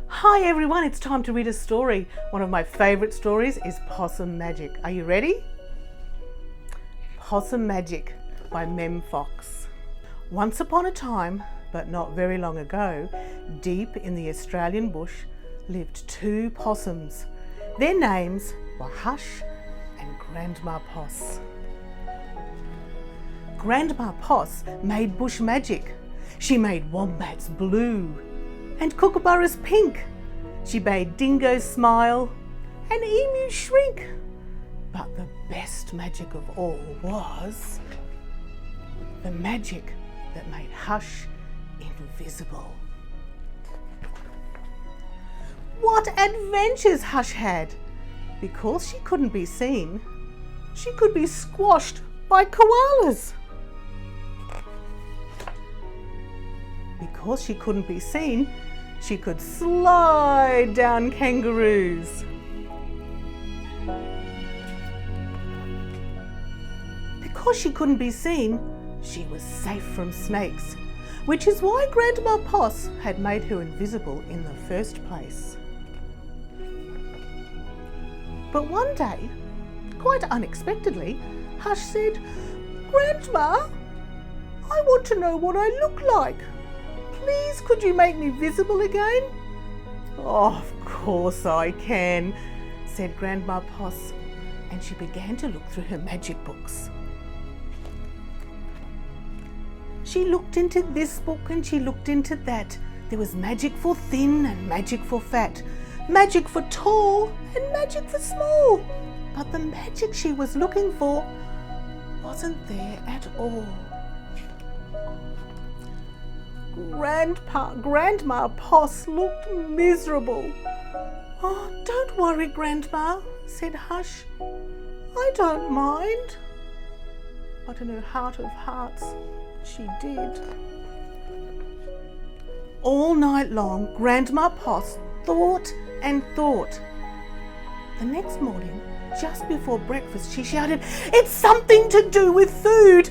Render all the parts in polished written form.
Hi everyone, it's time to read a story. One of my favourite stories is Possum Magic. Are you ready? Possum Magic by Mem Fox. Once upon a time, but not very long ago, deep in the Australian bush lived two possums. Their names were Hush and Grandma Poss. Grandma Poss made bush magic. She made wombats blue and kookaburras pink. She made dingoes smile and emus shrink. But the best magic of all was the magic that made Hush invisible. What adventures Hush had! Because she couldn't be seen, she could be squashed by koalas. Because she couldn't be seen, she could slide down kangaroos. Because she couldn't be seen, she was safe from snakes, which is why Grandma Poss had made her invisible in the first place. But one day, quite unexpectedly, Hush said, "Grandma, I want to know what I look like. Please, could you make me visible again?" "Oh, of course I can," said Grandma Poss, and she began to look through her magic books. She looked into this book and she looked into that. There was magic for thin and magic for fat, magic for tall and magic for small. But the magic she was looking for wasn't there at all. Grandma Poss looked miserable. "Oh, don't worry, Grandma," said Hush. "I don't mind." But in her heart of hearts, she did. All night long, Grandma Poss thought and thought. The next morning, just before breakfast, she shouted, "It's something to do with food!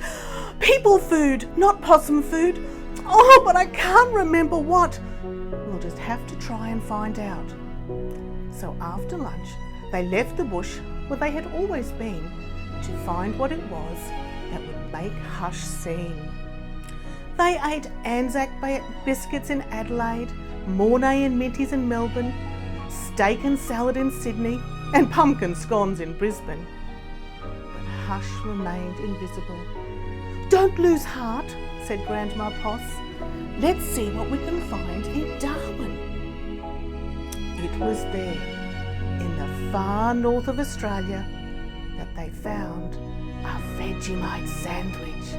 People food, not possum food. Oh, but I can't remember what. We'll just have to try and find out." So after lunch, they left the bush where they had always been to find what it was that would make Hush sing. They ate Anzac biscuits in Adelaide, Mornay and Minties in Melbourne, steak and salad in Sydney, and pumpkin scones in Brisbane. But Hush remained invisible. "Don't lose heart," said Grandma Poss. "Let's see what we can find in Darwin." It was there, in the far north of Australia, that they found a Vegemite sandwich.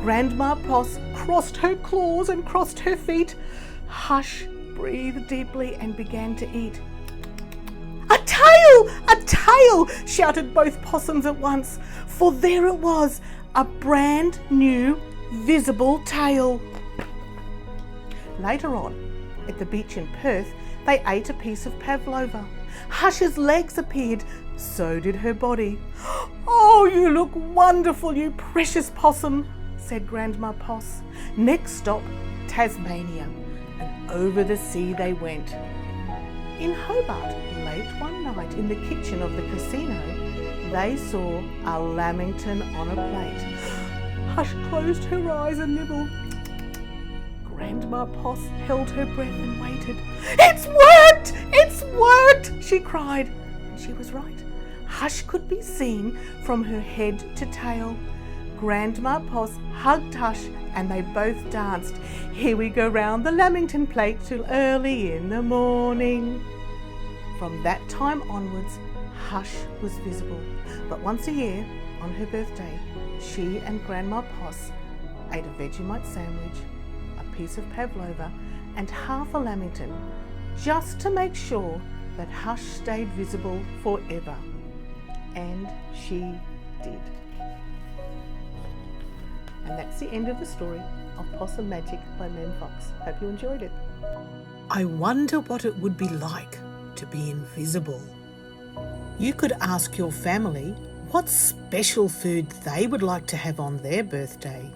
Grandma Poss crossed her claws and crossed her feet. Hush breathed deeply and began to eat. "A tail! A tail!" shouted both possums at once, for there it was, a brand new visible tail. Later on, at the beach in Perth, they ate a piece of pavlova. Hush's legs appeared, so did her body. "Oh, you look wonderful, you precious possum," said Grandma Poss. Next stop, Tasmania, and over the sea they went. In Hobart, late one night in the kitchen of the casino, they saw a lamington on a plate. Hush closed her eyes and nibbled. Grandma Poss held her breath and waited. "It's worked! It's worked!" she cried. And she was right. Hush could be seen from her head to tail. Grandma Poss hugged Hush and they both danced. "Here we go round the lamington plate till early in the morning." From that time onwards, Hush was visible. But once a year, on her birthday, she and Grandma Poss ate a Vegemite sandwich, a piece of pavlova and half a lamington, just to make sure that Hush stayed visible forever. And she did. And that's the end of the story of Possum Magic by Mem Fox. Hope you enjoyed it. I wonder what it would be like to be invisible. You could ask your family what special food they would like to have on their birthday.